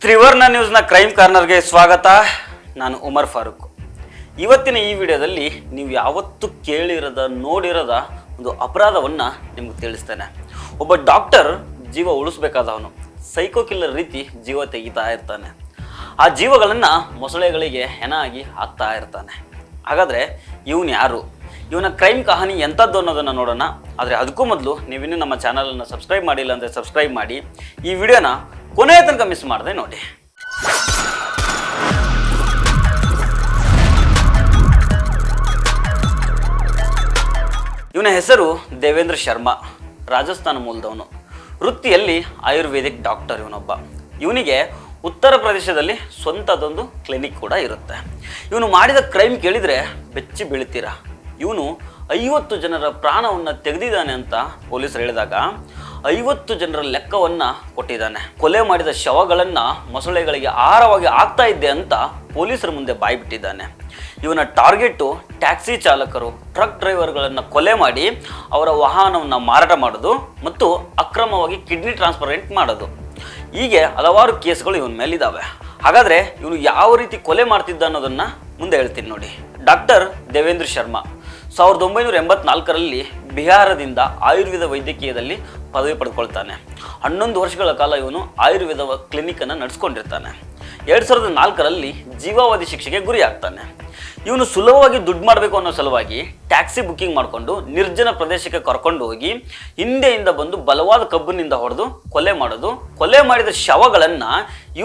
ತ್ರಿವರ್ಣ ನ್ಯೂಸ್ನ ಕ್ರೈಮ್ ಕಾರ್ನರ್ಗೆ ಸ್ವಾಗತ. ನಾನು ಉಮರ್ ಫಾರೂಕ್. ಇವತ್ತಿನ ಈ ವಿಡಿಯೋದಲ್ಲಿ ನೀವು ಯಾವತ್ತೂ ಕೇಳಿರದ ನೋಡಿರದ ಒಂದು ಅಪರಾಧವನ್ನು ನಿಮ್ಗೆ ತಿಳಿಸ್ತೇನೆ. ಒಬ್ಬ ಡಾಕ್ಟರ್ ಜೀವ ಉಳಿಸ್ಬೇಕಾದವನು ಸೈಕೋ ಕಿಲ್ಲರ್ ರೀತಿ ಜೀವ ತೆಗಿತಾ ಇರ್ತಾನೆ. ಆ ಜೀವಗಳನ್ನು ಮೊಸಳೆಗಳಿಗೆ ಹೆಣ ಆಗಿ ಹಾಕ್ತಾ ಇರ್ತಾನೆ. ಹಾಗಾದರೆ ಇವನು ಯಾರು, ಇವನ ಕ್ರೈಮ್ ಕಹಾನಿ ಎಂಥದ್ದು ಅನ್ನೋದನ್ನು ನೋಡೋಣ. ಆದರೆ ಅದಕ್ಕೂ ಮೊದಲು ನೀವಿನ್ನೂ ನಮ್ಮ ಚಾನಲನ್ನು ಸಬ್ಸ್ಕ್ರೈಬ್ ಮಾಡಿಲ್ಲ ಅಂದರೆ ಸಬ್ಸ್ಕ್ರೈಬ್ ಮಾಡಿ, ಈ ವಿಡಿಯೋನ ಕೊನೆಯ ತನಕ ಮಿಸ್ ಮಾಡದೆ ನೋಡಿ. ಇವನ ಹೆಸರು ದೇವೇಂದ್ರ ಶರ್ಮಾ, ರಾಜಸ್ಥಾನ ಮೂಲದವನು. ವೃತ್ತಿಯಲ್ಲಿ ಆಯುರ್ವೇದಿಕ್ ಡಾಕ್ಟರ್ ಇವನೊಬ್ಬ. ಇವನಿಗೆ ಉತ್ತರ ಪ್ರದೇಶದಲ್ಲಿ ಸ್ವಂತದೊಂದು ಕ್ಲಿನಿಕ್ ಕೂಡ ಇರುತ್ತೆ. ಇವನು ಮಾಡಿದ ಕ್ರೈಮ್ ಕೇಳಿದರೆ ಬೆಚ್ಚಿ ಬೀಳ್ತೀರಾ. ಇವನು 50 ಜನರ ಪ್ರಾಣವನ್ನು ತೆಗೆದಿದ್ದಾನೆ ಅಂತ ಪೊಲೀಸರು ಹೇಳಿದಾಗ 50 ಜನರ ಲೆಕ್ಕವನ್ನು ಕೊಟ್ಟಿದ್ದಾನೆ. ಕೊಲೆ ಮಾಡಿದ ಶವಗಳನ್ನು ಮೊಸಳೆಗಳಿಗೆ ಆಹಾರವಾಗಿ ಆಗ್ತಾ ಇದ್ದೆ ಅಂತ ಪೊಲೀಸರ ಮುಂದೆ ಬಾಯ್ಬಿಟ್ಟಿದ್ದಾನೆ. ಇವನ ಟಾರ್ಗೆಟು ಟ್ಯಾಕ್ಸಿ ಚಾಲಕರು, ಟ್ರಕ್ ಡ್ರೈವರ್ಗಳನ್ನು ಕೊಲೆ ಮಾಡಿ ಅವರ ವಾಹನವನ್ನು ಮಾರಾಟ ಮಾಡೋದು ಮತ್ತು ಅಕ್ರಮವಾಗಿ ಕಿಡ್ನಿ ಟ್ರಾನ್ಸ್ಪ್ಲಾಂಟ್ ಮಾಡೋದು. ಹೀಗೆ ಹಲವಾರು ಕೇಸ್ಗಳು ಇವನ ಮೇಲಿದ್ದಾವೆ. ಹಾಗಾದರೆ ಇವನು ಯಾವ ರೀತಿ ಕೊಲೆ ಮಾಡ್ತಿದ್ದ ಅನ್ನೋದನ್ನು ಮುಂದೆ ಹೇಳ್ತೀನಿ ನೋಡಿ. ಡಾಕ್ಟರ್ ದೇವೇಂದ್ರ ಶರ್ಮಾ 1984ರಲ್ಲಿ ಬಿಹಾರದಿಂದ ಆಯುರ್ವೇದ ವೈದ್ಯಕೀಯದಲ್ಲಿ ಪದವಿ ಪಡೆದುಕೊಳ್ತಾನೆ. 11 ವರ್ಷಗಳ ಕಾಲ ಇವನು ಆಯುರ್ವೇದ ಕ್ಲಿನಿಕನ್ನು ನಡೆಸ್ಕೊಂಡಿರ್ತಾನೆ. 2004ರಲ್ಲಿ ಜೀವಾವಧಿ ಶಿಕ್ಷೆಗೆ ಗುರಿ ಆಗ್ತಾನೆ. ಇವನು ಸುಲಭವಾಗಿ ದುಡ್ಡು ಮಾಡಬೇಕು ಅನ್ನೋ ಸಲುವಾಗಿ ಟ್ಯಾಕ್ಸಿ ಬುಕ್ಕಿಂಗ್ ಮಾಡಿಕೊಂಡು ನಿರ್ಜನ ಪ್ರದೇಶಕ್ಕೆ ಕರ್ಕೊಂಡು ಹೋಗಿ ಹಿಂದೆಯಿಂದ ಬಂದು ಬಲವಾದ ಕಬ್ಬಿನಿಂದ ಹೊಡೆದು ಕೊಲೆ ಮಾಡೋದು. ಕೊಲೆ ಮಾಡಿದ ಶವಗಳನ್ನು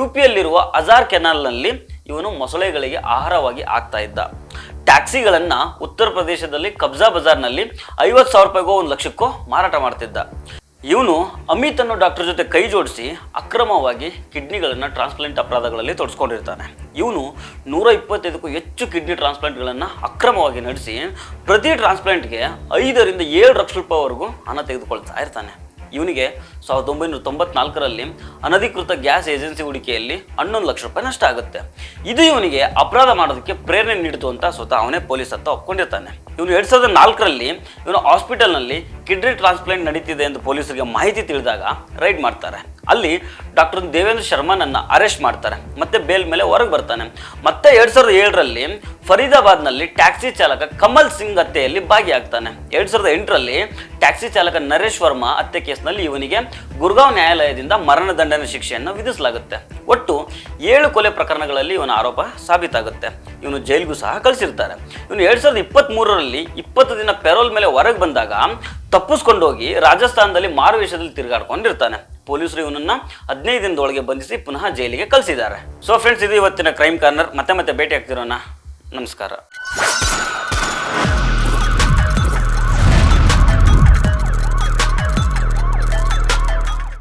UPಯಲ್ಲಿರುವ ಅಜಾರ್ ಕೆನಾಲ್ನಲ್ಲಿ ಇವನು ಮೊಸಳೆಗಳಿಗೆ ಆಹಾರವಾಗಿ ಆಗ್ತಾ ಇದ್ದ. ಟ್ಯಾಕ್ಸಿಗಳನ್ನು ಉತ್ತರ ಪ್ರದೇಶದಲ್ಲಿ ಕಬ್ಜಾ ಬಜಾರ್ನಲ್ಲಿ 50,000 ರೂಪಾಯಿಗೋ 1 ಲಕ್ಷಕ್ಕೋ ಮಾರಾಟ ಮಾಡ್ತಿದ್ದ. ಇವನು ಅಮಿತ್ ಅನ್ನೋ ಡಾಕ್ಟರ್ ಜೊತೆ ಕೈ ಜೋಡಿಸಿ ಅಕ್ರಮವಾಗಿ ಕಿಡ್ನಿಗಳನ್ನು ಟ್ರಾನ್ಸ್ಪ್ಲಾಂಟ್ ಅಪರಾಧಗಳಲ್ಲಿ ತೊಡಸ್ಕೊಂಡಿರ್ತಾನೆ. ಇವನು 125ಕ್ಕೂ ಹೆಚ್ಚು ಕಿಡ್ನಿ ಟ್ರಾನ್ಸ್ಪ್ಲಾಂಟ್ಗಳನ್ನು ಅಕ್ರಮವಾಗಿ ನಡೆಸಿ ಪ್ರತಿ ಟ್ರಾನ್ಸ್ಪ್ಲಾಂಟ್ಗೆ 5 ರಿಂದ 7 ಲಕ್ಷ ರೂಪಾಯಿವರೆಗೂ ಹಣ ತೆಗೆದುಕೊಳ್ತಾ ಇರ್ತಾನೆ. ಇವನಿಗೆ 1994ರಲ್ಲಿ ಅನಧಿಕೃತ ಗ್ಯಾಸ್ ಏಜೆನ್ಸಿ ಹೂಡಿಕೆಯಲ್ಲಿ 11 ಲಕ್ಷ ರೂಪಾಯಿ ನಷ್ಟ ಆಗುತ್ತೆ. ಇದು ಇವನಿಗೆ ಅಪರಾಧ ಮಾಡೋದಕ್ಕೆ ಪ್ರೇರಣೆ ನೀಡಿತು ಅಂತ ಸ್ವತಃ ಅವನೇ ಪೊಲೀಸ್ ಹತ್ತ ಒಪ್ಕೊಂಡಿರ್ತಾನೆ. ಇವನು 2004ರಲ್ಲಿ ಇವನು ಹಾಸ್ಪಿಟಲ್ನಲ್ಲಿ ಕಿಡ್ನಿ ಟ್ರಾನ್ಸ್ಪ್ಲಾಂಟ್ ನಡೀತಿದೆ ಎಂದು ಪೊಲೀಸರಿಗೆ ಮಾಹಿತಿ ತಿಳಿದಾಗ ರೈಡ್ ಮಾಡ್ತಾರೆ. ಅಲ್ಲಿ ಡಾಕ್ಟರ್ ದೇವೇಂದ್ರ ಶರ್ಮಾನನ್ನು ಅರೆಸ್ಟ್ ಮಾಡ್ತಾರೆ. ಮತ್ತೆ ಬೇಲ್ ಮೇಲೆ ಹೊರಗೆ ಬರ್ತಾನೆ. ಮತ್ತೆ 2007ರಲ್ಲಿ ಫರೀದಾಬಾದ್ನಲ್ಲಿ ಟ್ಯಾಕ್ಸಿ ಚಾಲಕ ಕಮಲ್ ಸಿಂಗ್ ಹತ್ಯೆಯಲ್ಲಿ ಭಾಗಿಯಾಗ್ತಾನೆ. 2008ರಲ್ಲಿ ಟ್ಯಾಕ್ಸಿ ಚಾಲಕ ನರೇಶ್ ವರ್ಮಾ ಹತ್ಯೆ ಕೇಸ್ನಲ್ಲಿ ಇವನಿಗೆ ಗುರ್ಗಾಂವ್ ನ್ಯಾಯಾಲಯದಿಂದ ಮರಣದಂಡನೆ ಶಿಕ್ಷೆಯನ್ನು ವಿಧಿಸಲಾಗುತ್ತೆ. ಒಟ್ಟು 7 ಕೊಲೆ ಪ್ರಕರಣಗಳಲ್ಲಿ ಇವನ ಆರೋಪ ಸಾಬೀತಾಗುತ್ತೆ. ಇವನು ಜೈಲಿಗೂ ಸಹ ಕಳಿಸಿರ್ತಾರೆ. ಇವನು 2023ರಲ್ಲಿ 20 ದಿನ ಪೆರೋಲ್ ಮೇಲೆ ಹೊರಗೆ ಬಂದಾಗ ತಪ್ಪಿಸ್ಕೊಂಡೋಗಿ ರಾಜಸ್ಥಾನದಲ್ಲಿ ಮಾರುವೇಷದಲ್ಲಿ ತಿರುಗಾಡ್ಕೊಂಡಿರ್ತಾನೆ. ಪೊಲೀಸರು ಇವನನ್ನ 15 ದಿನದೊಳಗೆ ಬಂಧಿಸಿ ಪುನಃ ಜೈಲಿಗೆ ಕಳಿಸಿದ್ದಾರೆ. ಸೊ ಫ್ರೆಂಡ್ಸ್, ಇದು ಇವತ್ತಿನ ಕ್ರೈಮ್ ಕಾರ್ನರ್. ಮತ್ತೆ ಭೇಟಿ ಆಗ್ತಿರೋಣ. ನಮಸ್ಕಾರ.